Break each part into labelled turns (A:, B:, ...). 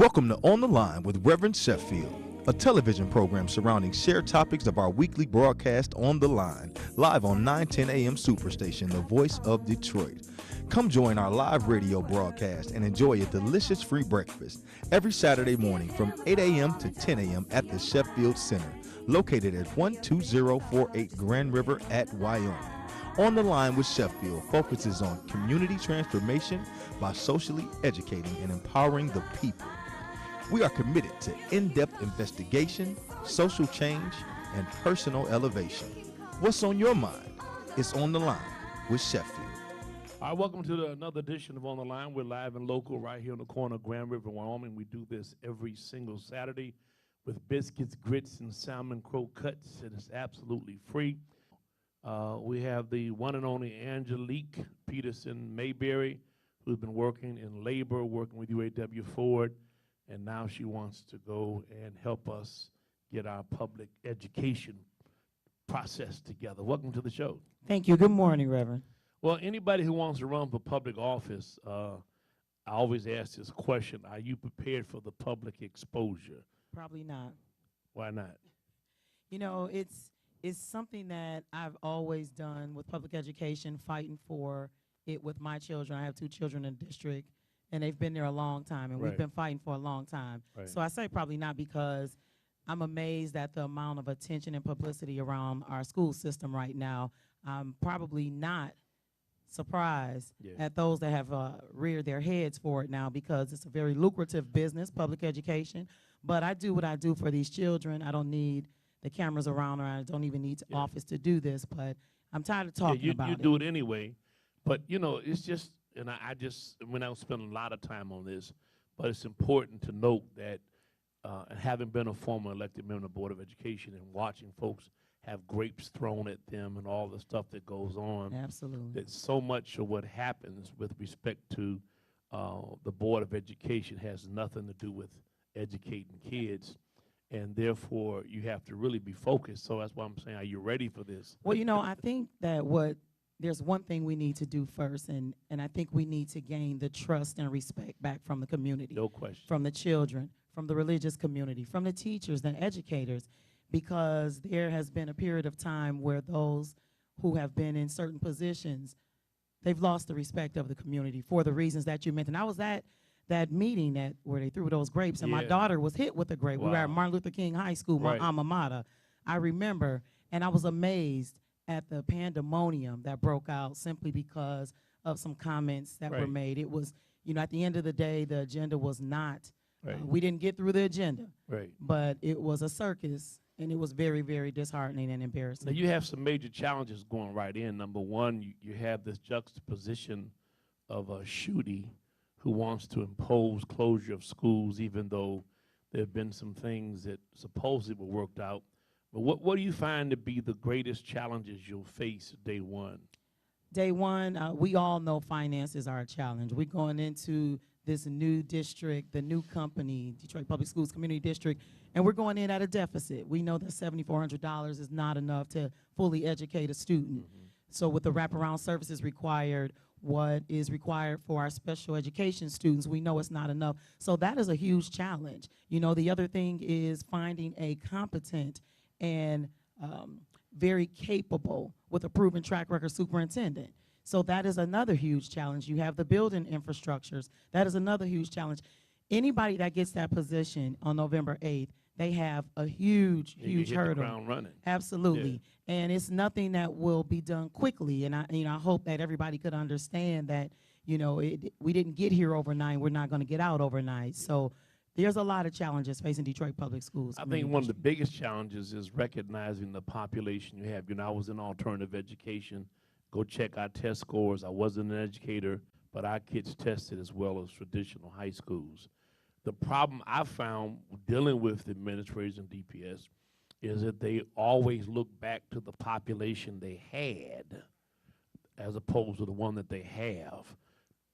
A: Welcome to On the Line with Reverend Sheffield, a television program surrounding shared topics of our weekly broadcast On the Line, live on 910 AM Superstation, the voice of Detroit. Come join our live radio broadcast and enjoy a delicious free breakfast every Saturday morning from 8 a.m. to 10 a.m. at the Sheffield Center, located at 12048 Grand River at Wyoming. On the Line with Sheffield focuses on community transformation by socially educating and empowering the people. We are committed to in-depth investigation, social change, and personal elevation. What's on your mind? It's On the Line with Sheffield.
B: All right, welcome to another edition of On the Line. We're live and local right here on the corner of Grand River, Wyoming. We do this every single Saturday with biscuits, grits, and salmon croquettes, and it's absolutely free. We have the one and only Angelique Peterson Mayberry, who's been working in labor, working with UAW Ford, and now she wants to go and help us get our public education process together. Welcome to the show.
C: Thank you. Good morning, Reverend.
B: Well, anybody who wants to run for public office, I always ask this question: are you prepared for the public exposure?
C: Probably not.
B: Why not?
C: You know, it's something that I've always done with public education, fighting for it with my children. I have 2 children in the district, and they've been there a long time, and we've been fighting for a long time.
B: Right.
C: So I say probably not because I'm amazed at the amount of attention and publicity around our school system right now. I'm probably not surprised at those that have reared their heads for it now, because it's a very lucrative business, public education. But I do what I do for these children. I don't need the cameras around, or I don't even need the office to do this, but I'm tired of talking about it.
B: You do it anyway. But, you know, it's just, and I don't spend a lot of time on this, but it's important to note that having been a former elected member of the Board of Education and watching folks have grapes thrown at them and all the stuff that goes on.
C: Absolutely.
B: That so much of what happens with respect to the Board of Education has nothing to do with educating kids, and therefore you have to really be focused. So that's why I'm saying, are you ready for this?
C: Well, you know, I think that there's one thing we need to do first, and I think we need to gain the trust and respect back from the community.
B: No question. From
C: the children, from the religious community, from the teachers and educators, because there has been a period of time where those who have been in certain positions, they've lost the respect of the community for the reasons that you mentioned. I was at that meeting where they threw those grapes, and my daughter was hit with a grape.
B: Wow.
C: We were at Martin Luther King High School, my alma mater. I remember, and I was amazed at the pandemonium that broke out simply because of some comments that were made. It was, you know, at the end of the day, the agenda was not, we didn't get through the agenda, but it was a circus, and it was very, very disheartening and embarrassing.
B: Now, you have some major challenges going right in. Number one, you have this juxtaposition of a Shooty who wants to impose closure of schools, even though there have been some things that supposedly were worked out. But what do you find to be the greatest challenges you'll face day one?
C: Day one, we all know finances are a challenge. We're going into this new district, the new company, Detroit Public Schools Community District, and we're going in at a deficit. We know that $7,400 is not enough to fully educate a student. So with the wraparound services required, what is required for our special education students, we know it's not enough. So that is a huge challenge. You know, the other thing is finding a competent and very capable, with a proven track record, superintendent. So that is another huge challenge. You have the building infrastructures. That is another huge challenge. Anybody that gets that position on November 8th, they have a huge hurdle.
B: The ground running.
C: Absolutely. Yeah. And it's nothing that will be done quickly. And I hope that everybody could understand that, you know, we didn't get here overnight. We're not going to get out overnight. So there's a lot of challenges facing Detroit Public Schools.
B: I think one of the biggest challenges is recognizing the population you have. You know, I was in alternative education. Go check our test scores. I wasn't an educator, but our kids tested as well as traditional high schools. The problem I found dealing with the administrators and DPS is that they always look back to the population they had as opposed to the one that they have.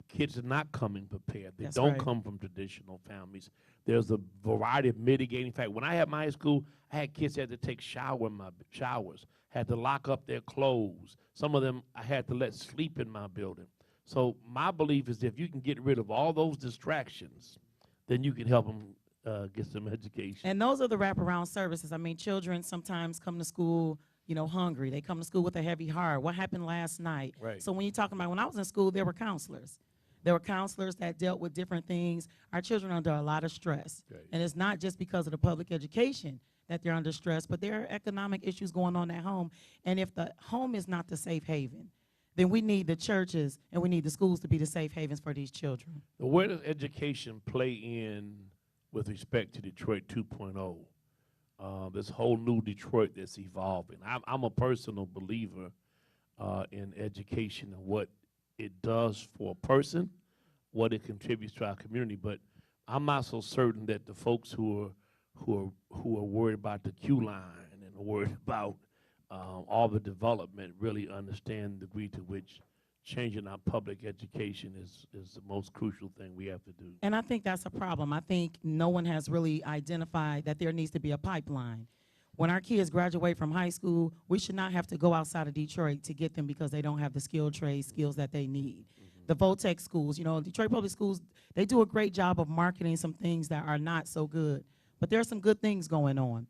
B: Kids are not coming prepared. They don't come from traditional families. There's a variety of mitigating factors. When I had my high school, I had kids that had to take showers, had to lock up their clothes. Some of them I had to let sleep in my building. So my belief is if you can get rid of all those distractions, then you can help them get some education.
C: And those are the wraparound services. I mean, children sometimes come to school, you know, hungry. They come to school with a heavy heart. What happened last night?
B: Right.
C: So when you're talking about when I was in school, there were counselors. There were counselors that dealt with different things. Our children are under a lot of stress.
B: Right.
C: And it's not just because of the public education that they're under stress, but there are economic issues going on at home. And if the home is not the safe haven, then we need the churches and we need the schools to be the safe havens for these children.
B: So where does education play in with respect to Detroit 2.0? This whole new Detroit that's evolving. I'm a personal believer in education and what it does for a person, what it contributes to our community. But I'm not so certain that the folks who are worried about the queue line and are worried about all the development really understand the degree to which changing our public education is the most crucial thing we have to do.
C: And I think that's a problem. I think no one has really identified that there needs to be a pipeline. When our kids graduate from high school, we should not have to go outside of Detroit to get them because they don't have the skilled trade skills that they need. The VOTEC schools, you know, Detroit Public Schools, they do a great job of marketing some things that are not so good. But there are some good things going on.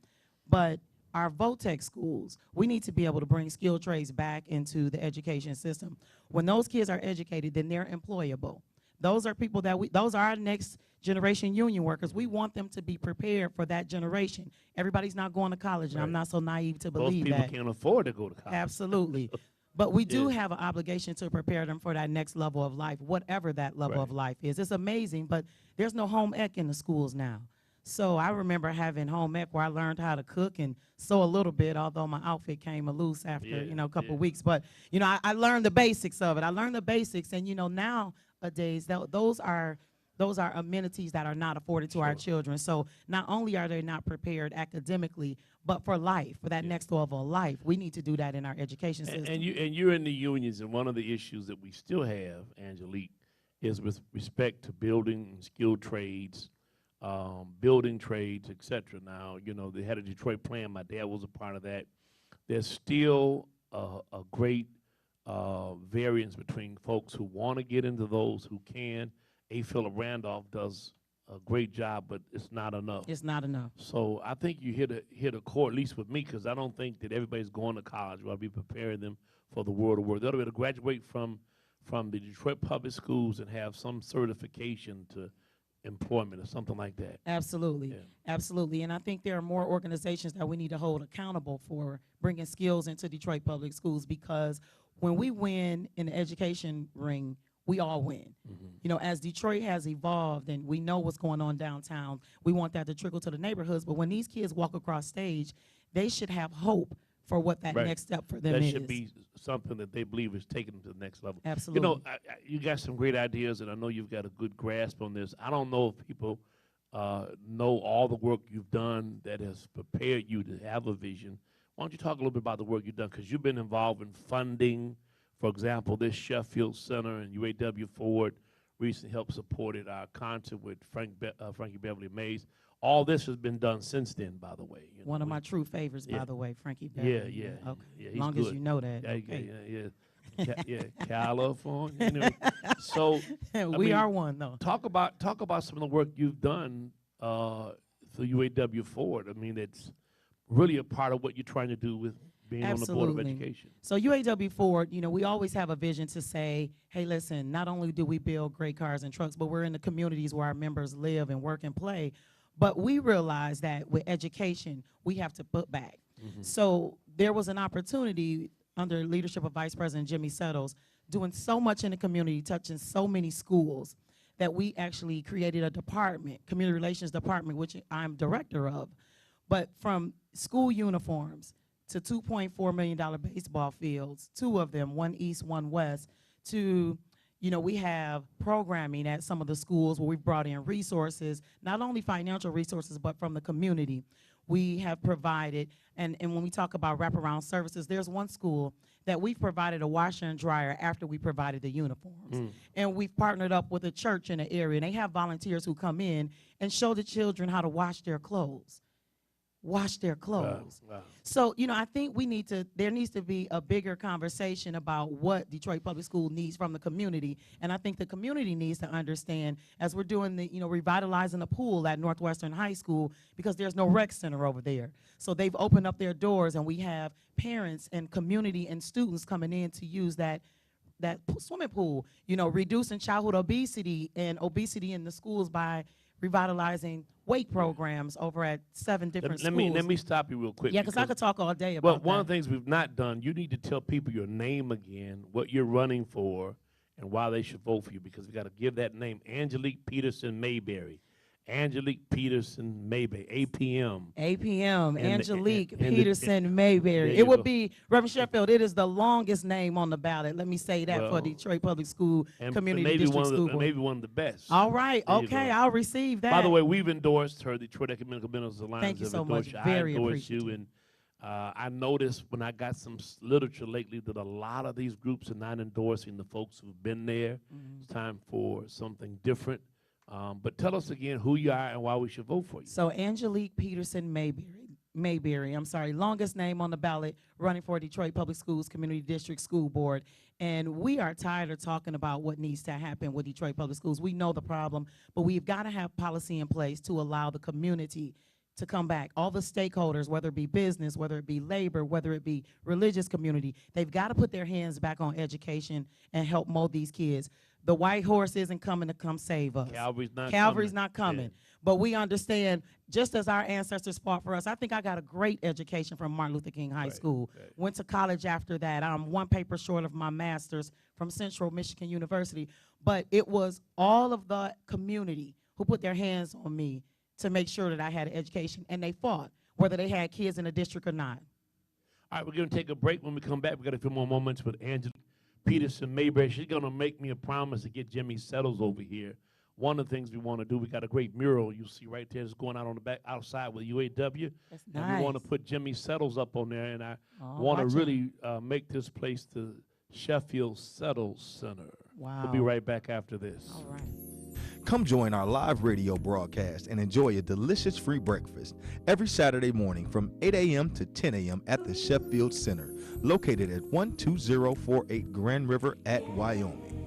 C: But our VOTEC schools, we need to be able to bring skilled trades back into the education system. When those kids are educated, then they're employable. Those are people that those are our next generation union workers. We want them to be prepared for that generation. Everybody's not going to college, and
B: Right.
C: I'm not so naive to believe
B: Most
C: that.
B: people can't afford to go to college.
C: Absolutely. But we do
B: Yeah.
C: have an obligation to prepare them for that next level of life, whatever that level
B: Right.
C: of life is. It's amazing, but there's no home ec in the schools now. So I remember having home ec where I learned how to cook and sew a little bit, although my outfit came loose after,
B: Yeah,
C: a couple
B: yeah.
C: weeks. But, I learned the basics of it. I learned the basics, and, nowadays, those are amenities that are not afforded to our
B: Sure.
C: children. So not only are they not prepared academically, but for life, for that
B: Yeah.
C: next level of life. We need to do that in our education system.
B: And you're in the unions, and one of the issues that we still have, Angelique, is with respect to building and skilled trades, building trades, et cetera. Now, they had a Detroit plan. My dad was a part of that. There's still a great variance between folks who want to get into those who can. A. Philip Randolph does a great job, but it's not enough.
C: It's not enough.
B: So I think you hit a chord, at least with me, because I don't think that everybody's going to college. We'll be preparing them for the world of work. They'll be able to graduate from the Detroit public schools and have some certification to employment or something like that.
C: Absolutely.
B: Yeah.
C: Absolutely. And I think there are more organizations that we need to hold accountable for bringing skills into Detroit public schools, because when we win in the education ring, we all win.
B: Mm-hmm.
C: As Detroit has evolved and we know what's going on downtown, we want that to trickle to the neighborhoods. But when these kids walk across stage, they should have hope for what that
B: Right.
C: next step for them
B: That
C: is.
B: should be something that they believe is taking them to the next level.
C: Absolutely.
B: You got some great ideas, and I know you've got a good grasp on this. I don't know if people know all the work you've done that has prepared you to have a vision. Why don't you talk a little bit about the work you've done? Because you've been involved in funding. For example, this Sheffield Center and UAW Ford recently helped supported our concert with Frankie Beverly Mays. All this has been done since then, by the way.
C: One of my true favorites,
B: Yeah.
C: by the way, Frankie
B: Yeah,
C: Beverly.
B: yeah.
C: Okay.
B: Yeah,
C: As
B: he's
C: long
B: good.
C: as you know that.
B: Yeah,
C: Okay.
B: yeah, California. Anyway, so
C: We
B: mean,
C: are one, though.
B: talk about some of the work you've done for UAW Ford. I mean, it's really a part of what you're trying to do with being on the Board of
C: Absolutely.
B: Education.
C: So UAW Ford, we always have a vision to say, hey, listen, not only do we build great cars and trucks, but we're in the communities where our members live and work and play. But we realize that with education, we have to put back.
B: Mm-hmm.
C: So there was an opportunity under leadership of Vice President Jimmy Settles, doing so much in the community, touching so many schools, that we actually created a department, community relations department, which I'm director of. But from school uniforms to $2.4 million baseball fields, 2 of them, one east, one west, to, we have programming at some of the schools where we've brought in resources, not only financial resources, but from the community. We have provided, and when we talk about wraparound services, there's one school that we've provided a washer and dryer after we provided the uniforms. And we've partnered up with a church in the area, and they have volunteers who come in and show the children how to wash their clothes. wash their clothes.
B: Wow.
C: So, you know, I think there needs to be a bigger conversation about what Detroit Public School needs from the community. And I think the community needs to understand, as we're doing the, you know, revitalizing the pool at Northwestern High School, because there's no rec center over there. So they've opened up their doors, and we have parents and community and students coming in to use that swimming pool, you know, reducing childhood obesity and obesity in the schools by revitalizing weight programs over at 7 different schools.
B: Let me stop you real quick.
C: Yeah, because I could talk all day about
B: well,
C: that.
B: one of the things we've not done, you need to tell people your name again, what you're running for, and why they should vote for you, because we got to give that name, Angelique Peterson Mayberry. Angelique Peterson Mayberry, APM.
C: APM,
B: And
C: Angelique Peterson Mayberry. It would be, Reverend Sheffield, it is the longest name on the ballot. Let me say that for Detroit Public School Community District School Board.
B: Maybe one of the best.
C: All right, okay, I'll receive that.
B: By the way, we've endorsed her, Detroit Ecumenical Ministers Alliance.
C: Thank you so much, very appreciative.
B: And I noticed when I got some literature lately that a lot of these groups are not endorsing the folks who've been there. It's time for something different. But tell us again who you are and why we should vote for you.
C: So Angelique Peterson Mayberry, longest name on the ballot, running for Detroit Public Schools Community District School Board. And we are tired of talking about what needs to happen with Detroit Public Schools. We know the problem, but we've got to have policy in place to allow the community to come back. All the stakeholders, whether it be business, whether it be labor, whether it be religious community, they've got to put their hands back on education and help mold these kids. The white horse isn't coming to come save us. Calvary's not coming. Yeah. But we understand, just as our ancestors fought for us, I think I got a great education from Martin Luther King High School. Right. Went to college after that. I'm one paper short of my master's from Central Michigan University. But it was all of the community who put their hands on me to make sure that I had an education, and they fought, whether they had kids in the district or not.
B: All right, we're going to take a break. When we come back, we got a few more moments with Angela Peterson Mayberry. She's going to make me a promise to get Jimmy Settles over here. One of the things we want to do, we got a great mural you see right there. It's going out on the back outside with UAW.
C: That's
B: and
C: nice.
B: we want to put Jimmy Settles up on there, and I want to really make this place the Sheffield Settles Center.
C: Wow.
B: We'll be right back after this.
C: All right.
A: Come join our live radio broadcast and enjoy a delicious free breakfast every Saturday morning from 8 a.m. to 10 a.m. at the Sheffield Center, located at 12048 Grand River at Wyoming.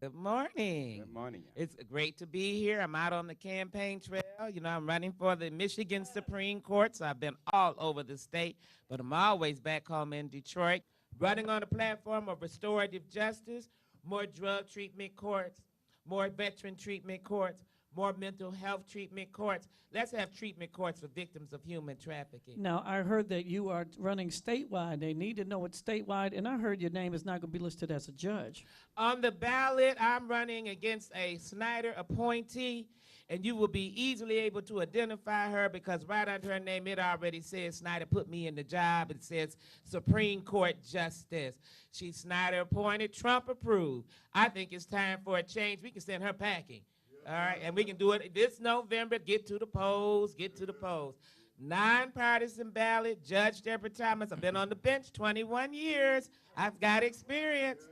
D: Good morning.
E: Good morning.
D: It's great to be here. I'm out on the campaign trail. You know, I'm running for the Michigan Supreme Court, so I've been all over the state, but I'm always back home in Detroit, running on the platform of restorative justice, more drug treatment courts, more veteran treatment courts, more mental health treatment courts. Let's have treatment courts for victims of human trafficking.
F: Now, I heard that you are running statewide. They need to know it's statewide, and I heard your name is not going to be listed as a judge.
D: On the ballot, I'm running against a Snyder appointee, and you will be easily able to identify her because right under her name, it already says Snyder put me in the job. It says Supreme Court Justice. She's Snyder appointed, Trump approved. I think it's time for a change. We can send her packing. All right, and we can do it this November. Get to the polls, get to the polls. Nonpartisan ballot, Judge Debra Thomas. I've been on the bench 21 years. I've got experience.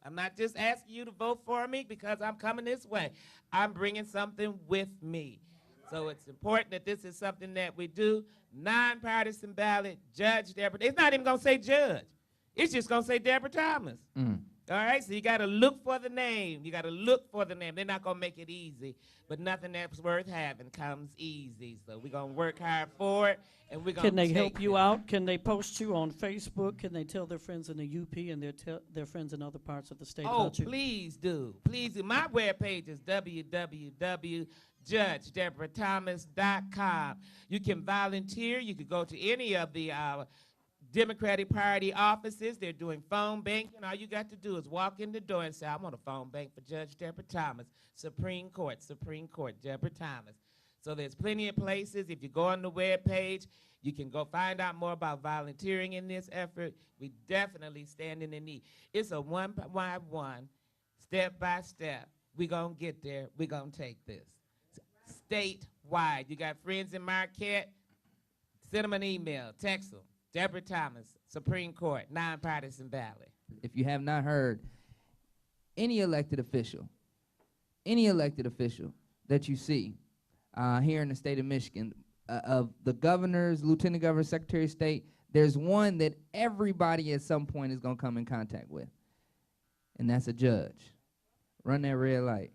D: I'm not just asking you to vote for me because I'm coming this way. I'm bringing something with me. So it's important that this is something that we do. Nonpartisan ballot, Judge Debra. It's not even going to say judge. It's just going to say Debra Thomas. All right, so you got to look for the name. You got to look for the name. They're not going to make it easy, but nothing that's worth having comes easy. So we're going to work hard for it, and we're going to
F: Can they help you out? Can they post you on Facebook? Can they tell their friends in the UP and their friends in other parts of the state about you?
D: Please do. Please do. My webpage is www.judgedeborah.thomas.com. You can volunteer. You could go to any of the Democratic Party offices. They're doing phone banking. All you got to do is walk in the door and say, I want a phone bank for Judge Debra Thomas, Supreme Court, Debra Thomas. So there's plenty of places. If you go on the webpage, you can go find out more about volunteering in this effort. We definitely stand in the need. It's a one by one, step by step. We're going to get there. We're going to take this. Statewide. You got friends in Marquette? Send them an email. Text them. Debra Thomas, Supreme Court, nonpartisan ballot.
E: If you have not heard, any elected official that you see, here in the state of Michigan. Of the governors, lieutenant governors, secretary of state, there's one that everybody at some point is going to come in contact with, and that's a judge. Run that red light.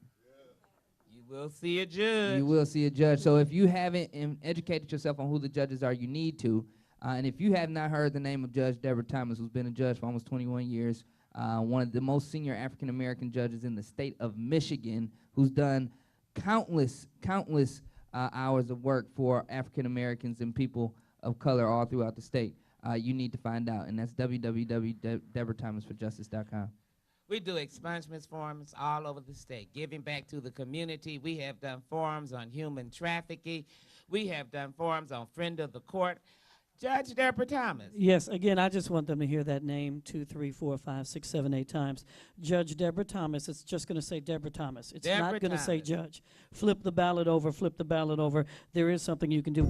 D: You will see a judge.
E: You will see a judge. So if you haven't educated yourself on who the judges are, you need to. And if you have not heard the name of Judge Debra Thomas, who's been a judge for almost 21 years, one of the most senior African-American judges in the state of Michigan, who's done countless hours of work for African-Americans and people of color all throughout the state, you need to find out. And that's www.debrathomasforjustice.com.
D: We do expungement forums all over the state, giving back to the community. We have done forums on human trafficking. We have done forums on friend of the court. Judge Debra Thomas.
F: Yes, again, I just want them to hear that name 2, 3, 4, 5, 6, 7, 8 times. Judge Debra Thomas. It's just going to say Debra Thomas. It's
D: Debra
F: not going to say
D: Thomas.
F: judge. Flip the ballot over, flip the ballot over. There is something you can do.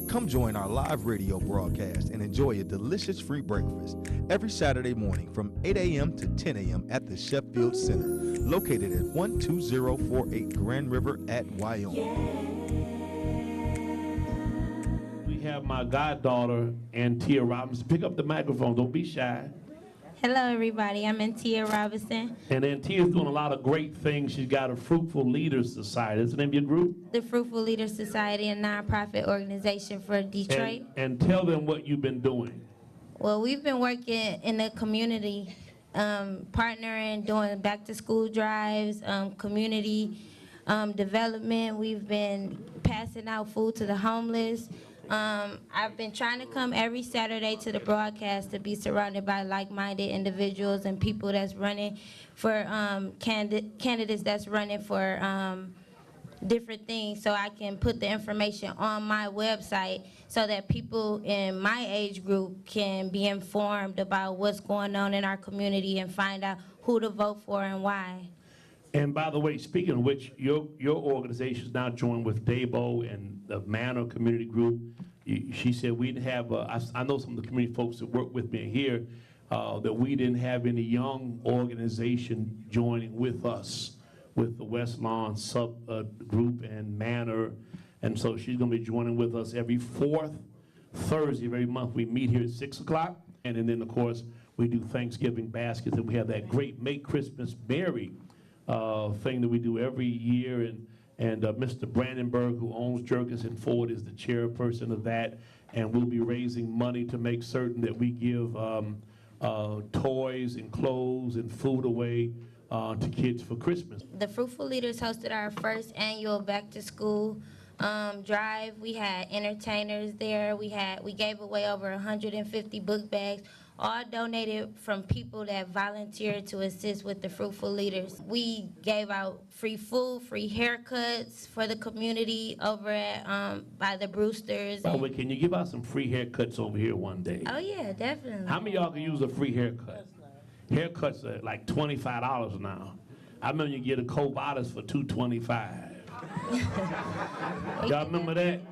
A: Come join our live radio broadcast and enjoy a delicious free breakfast every Saturday morning from 8 a.m. to 10 a.m. at the Sheffield Center, located at 12048 Grand River at Wyoming.
B: We have my goddaughter, Antia Robinson. Pick up the microphone. Don't be shy.
G: Hello, everybody. I'm Antia Robinson,
B: And Antia's doing a lot of great things. She's got a Fruitful Leaders Society. That's the name of your group?
G: the Fruitful Leaders Society, a nonprofit organization for Detroit.
B: And tell them what you've been doing.
G: Well, we've been working in the community, partnering, doing back-to-school drives, community development. We've been passing out food to the homeless. I've been trying to come every Saturday to the broadcast to be surrounded by like-minded individuals and people that's running for candidates that's running for different things, so I can put the information on my website so that people in my age group can be informed about what's going on in our community and find out who to vote for and why.
B: And by the way, speaking of which, your organization is now joined with Dabo and the Manor Community Group. She said we didn't have, I know some of the community folks that work with me here, that we didn't have any young organization joining with us, with the West Lawn group and Manor. And so she's going to be joining with us every fourth Thursday of every month. We meet here at 6 o'clock. And then, of course, we do Thanksgiving baskets. And we have that great Make Christmas Merry thing that we do every year, and Mr. Brandenburg, who owns Jurgensen Ford, is the chairperson of that, and we'll be raising money to make certain that we give toys and clothes and food away to kids for Christmas.
G: The Fruitful Leaders hosted our first annual back-to-school drive. We had entertainers there. We gave away over 150 book bags, all donated from people that volunteered to assist with the Fruitful Leaders. We gave out free food, free haircuts for the community over at by the Brewsters.
B: By the way, can you give out some free haircuts over here one day?
G: Oh yeah, definitely.
B: How many of y'all can use a free haircut? Haircuts are like $25 now. I remember you get a Cobatas for $225. Y'all remember that?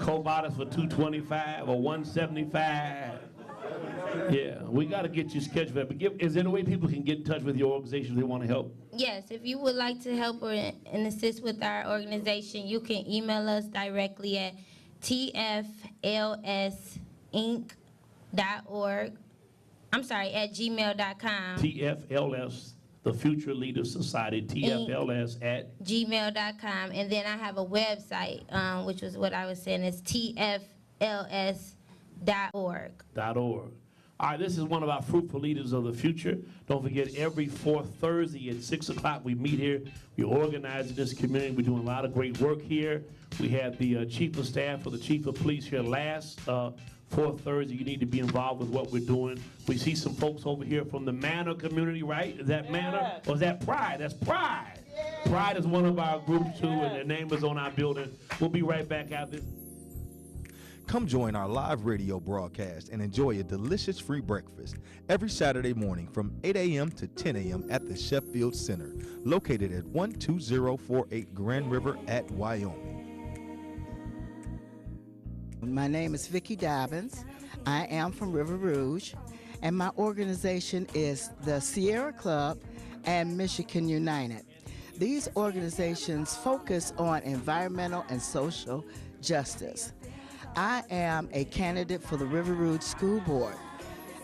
B: Cobatas for $225 or $175. Yeah, we got to get you scheduled for that. But is there any way people can get in touch with your organization if they want to help?
G: Yes, if you would like to help and assist with our organization, you can email us directly at tflsinc.org. I'm sorry, at gmail.com.
B: TFLS, the Future Leaders Society, TFLS at
G: gmail.com. And then I have a website, which was what I was saying, is tfls.org.
B: .org. All right, this is one of our Fruitful Leaders of the Future. Don't forget, every fourth Thursday at 6 o'clock, we meet here. We organize in this community. We're doing a lot of great work here. We had the Chief of Staff or the Chief of Police here last fourth Thursday. You need to be involved with what we're doing. We see some folks over here from the Manor community, right? Is that Manor? Or is that Pride? That's Pride. Pride is one of our groups, too, and their name is on our building. We'll be right back after this.
A: Come join our live radio broadcast and enjoy a delicious free breakfast every Saturday morning from 8 a.m. to 10 a.m. at the Sheffield Center, located at 12048 Grand River at Wyoming.
H: My name is Vicki Dobbins. I am from River Rouge, and my organization is the Sierra Club and Michigan United. These organizations focus on environmental and social justice. I am a candidate for the River Rouge School Board,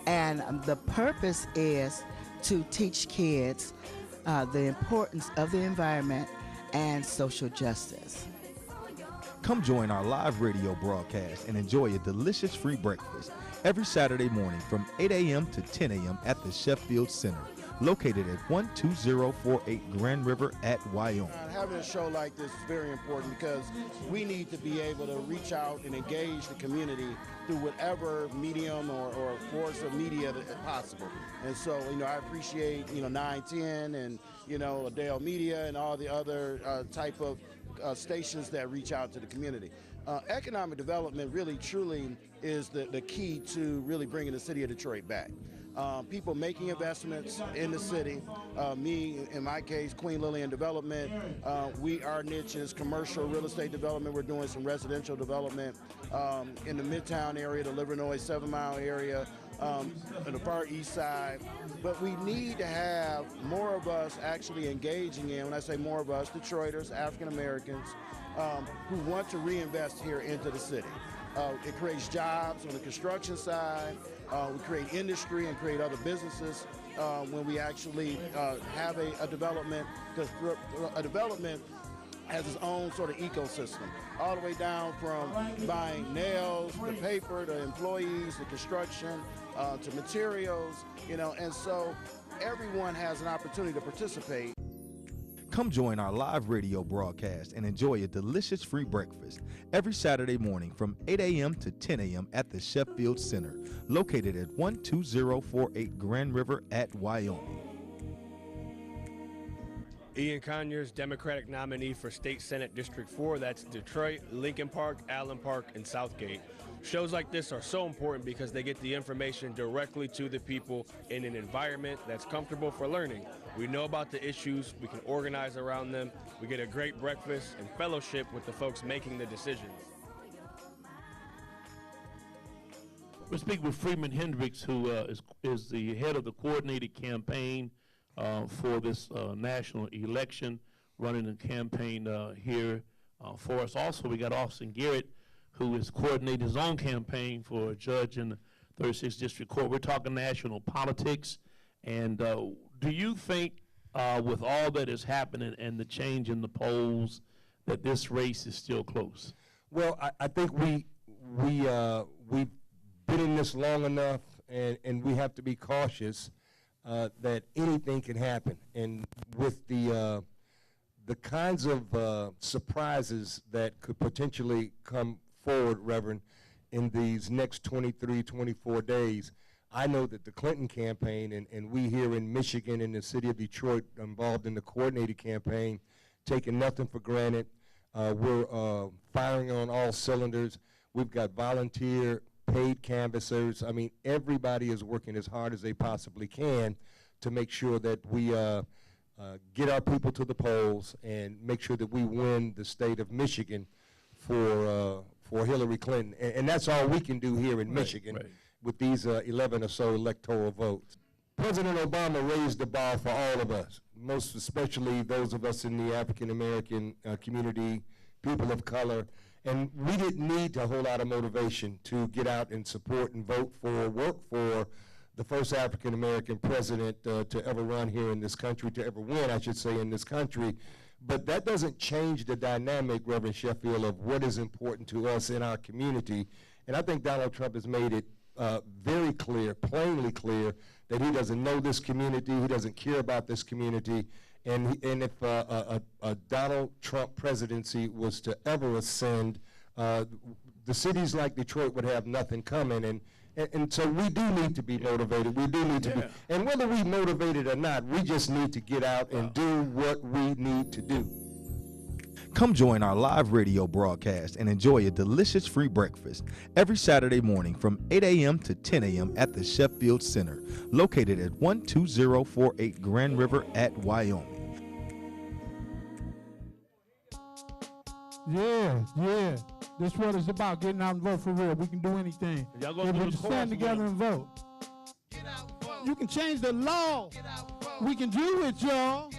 H: and the purpose is to teach kids the importance of the environment and social justice.
A: Come join our live radio broadcast and enjoy a delicious free breakfast every Saturday morning from 8 a.m. to 10 a.m. at the Sheffield Center, located at 12048 Grand River at Wyoming.
I: Having a show like this is very important because we need to be able to reach out and engage the community through whatever medium or force of media that possible. And so, I appreciate, 910 and, Adele Media and all the other type of stations that reach out to the community. Economic development really, truly is the key to really bringing the city of Detroit back. People making investments in the city. Me, in my case, Queen Lillian Development. Our niche is commercial real estate development. We're doing some residential development in the Midtown area, the Livernois 7 Mile area, in the far east side. But we need to have more of us actually engaging in, when I say more of us, Detroiters, African Americans, who want to reinvest here into the city. It creates jobs on the construction side. We create industry and create other businesses when we actually have a development, because a development has its own sort of ecosystem, all the way down from buying nails, the paper, the employees, the construction, to materials, and so everyone has an opportunity to participate.
A: Come join our live radio broadcast and enjoy a delicious free breakfast every Saturday morning from 8 a.m. to 10 a.m. at the Sheffield Center, located at 12048 Grand River at Wyoming.
J: Ian Conyers, Democratic nominee for State Senate District 4. That's Detroit, Lincoln Park, Allen Park, and Southgate. Shows like this are so important because they get the information directly to the people in an environment that's comfortable for learning. We know about the issues, we can organize around them, we get a great breakfast and fellowship with the folks making the decisions.
B: We're speaking with Friedman Hendricks, who is the head of the coordinated campaign for this national election, running a campaign here for us. Also, we got Austin Garrett, who is coordinating his own campaign for a judge in the 36th District Court. We're talking national politics. And do you think, with all that is happening and the change in the polls, that this race is still close?
K: Well, I think we've been in this long enough, and we have to be cautious that anything can happen. And with the kinds of surprises that could potentially come forward, Reverend, in these next 23, 24 days, I know that the Clinton campaign and we here in Michigan, in the city of Detroit, involved in the coordinated campaign, taking nothing for granted. We're firing on all cylinders. We've got volunteer, paid canvassers. I mean, everybody is working as hard as they possibly can to make sure that we get our people to the polls and make sure that we win the state of Michigan for Hillary Clinton. And that's all we can do here in Michigan with these 11 or so electoral votes. President Obama raised the bar for all of us, most especially those of us in the African American community, people of color. And we didn't need a whole lot of motivation to get out and support and vote for, work for the first African American president to ever run here in this country, to ever win, I should say, in this country. But that doesn't change the dynamic, Reverend Sheffield, of what is important to us in our community. And I think Donald Trump has made it very clear, plainly clear, that he doesn't know this community, he doesn't care about this community. And if a Donald Trump presidency was to ever ascend, the cities like Detroit would have nothing coming. And so we do need to be motivated. We do need to be. And whether we motivated or not, we just need to get out and do what we need to do.
A: Come join our live radio broadcast and enjoy a delicious free breakfast every Saturday morning from 8 a.m. to 10 a.m. at the Sheffield Center, located at 12048 Grand River at Wyoming.
L: Yeah. This is what it's about, getting out and vote for real. We can do anything.
B: Y'all gonna do the
L: stand together and vote. You can change the law. We can do it, y'all.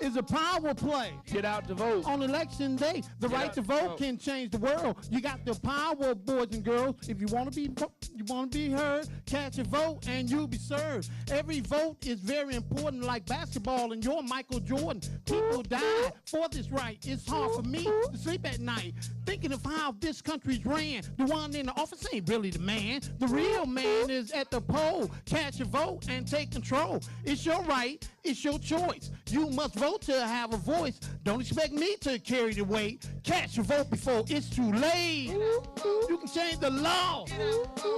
L: is a power play.
B: Get out to vote.
L: On election day, the right to vote can change the world. You got the power, boys and girls. If you want to be heard, cast your vote and you'll be served. Every vote is very important, like basketball, and you're Michael Jordan. People die for this right. It's hard for me to sleep at night, thinking of how this country's ran. The one in the office ain't really the man. The real man is at the poll. Cast your vote and take control. It's your right. It's your choice. You must vote to have a voice. Don't expect me to carry the weight. Cast your vote before it's too late. You can change the law.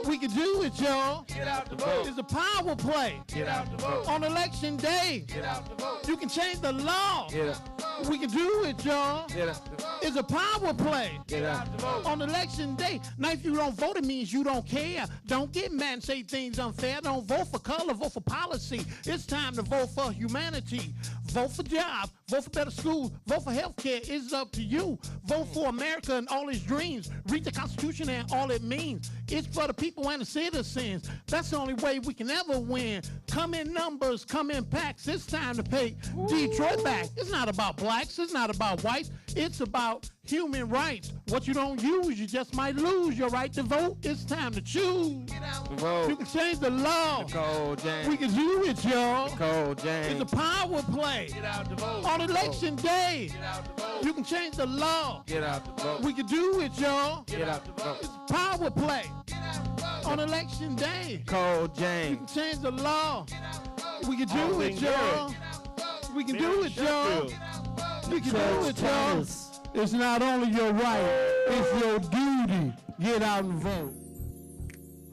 L: We can do it, y'all.
B: Get out to vote.
L: It's a power play.
B: Get out to vote.
L: On election day.
B: Get out to vote.
L: You can change the law.
B: Get out.
L: We can do it, y'all.
B: Get out to vote.
L: It's a power play.
B: Get out to vote.
L: On election day. Now, if you don't vote, it means you don't care. Don't get mad and say things unfair. Don't vote for color, vote for policy. It's time to vote for humanity. Vote for jobs. Vote for better schools. Vote for health care. It's up to you. Vote for America and all its dreams. Read the Constitution and all it means. It's for the people and the citizens. That's the only way we can ever win. Come in numbers, come in packs. It's time to pay Detroit back. It's not about blacks. It's not about whites. It's about human rights. What you don't use, you just might lose your right to vote. It's time to choose.
B: Vote.
L: You can change the law.
B: Nicole James.
L: We can do it, y'all.
B: Nicole James.
L: It's a power play.
B: Get out to vote.
L: On election day,
B: Get out to vote.
L: you can change the law.
B: Get out to vote.
L: We can do it, y'all.
B: Get out to vote.
L: It's a power play. On election day,
B: Nicole
L: you can
B: James.
L: change the law. We can do
B: Alvin
L: it, y'all. We can do it, y'all. We can do it, y'all. It's not only your right, it's your duty. Get out and vote.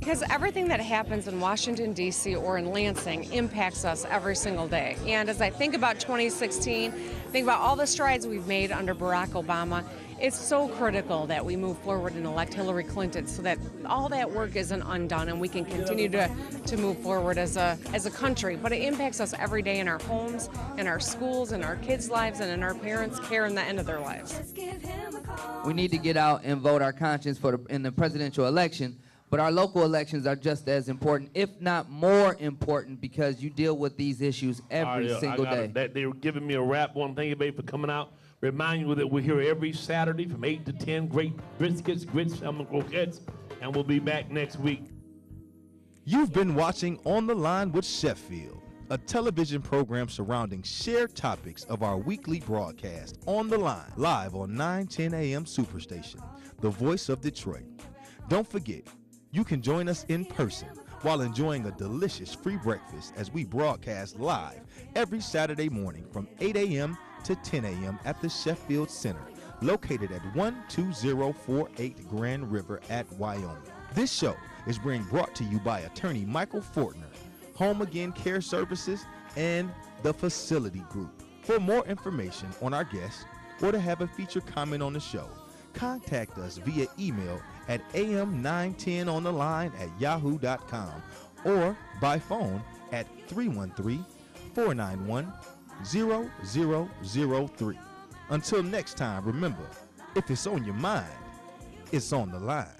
M: Because everything that happens in Washington, D.C. or in Lansing impacts us every single day. And as I think about 2016, think about all the strides we've made under Barack Obama, it's so critical that we move forward and elect Hillary Clinton so that all that work isn't undone and we can continue to move forward as a country. But it impacts us every day in our homes, in our schools, in our kids' lives, and in our parents' care in the end of their lives.
E: We need to get out and vote our conscience in the presidential election. But our local elections are just as important, if not more important, because you deal with these issues every single day.
B: They were giving me a rap. One thing, everybody, for coming out. Remind you that we're here every Saturday from 8 to 10. Great briskets, grits, salmon croquettes, and we'll be back next week.
A: You've been watching On the Line with Sheffield, a television program surrounding shared topics of our weekly broadcast, On the Line, live on 910 AM Superstation, the voice of Detroit. Don't forget, you can join us in person while enjoying a delicious free breakfast as we broadcast live every Saturday morning from 8 a.m. to 10 a.m. at the Sheffield Center, located at 12048 Grand River at Wyoming. This show is being brought to you by attorney Michael Fortner, Home Again Care Services, and the Facility Group. For more information on our guests or to have a featured comment on the show, contact us via email at am910ontheline@yahoo.com or by phone at 313-491-0003. Until next time, remember, if it's on your mind, it's on the line.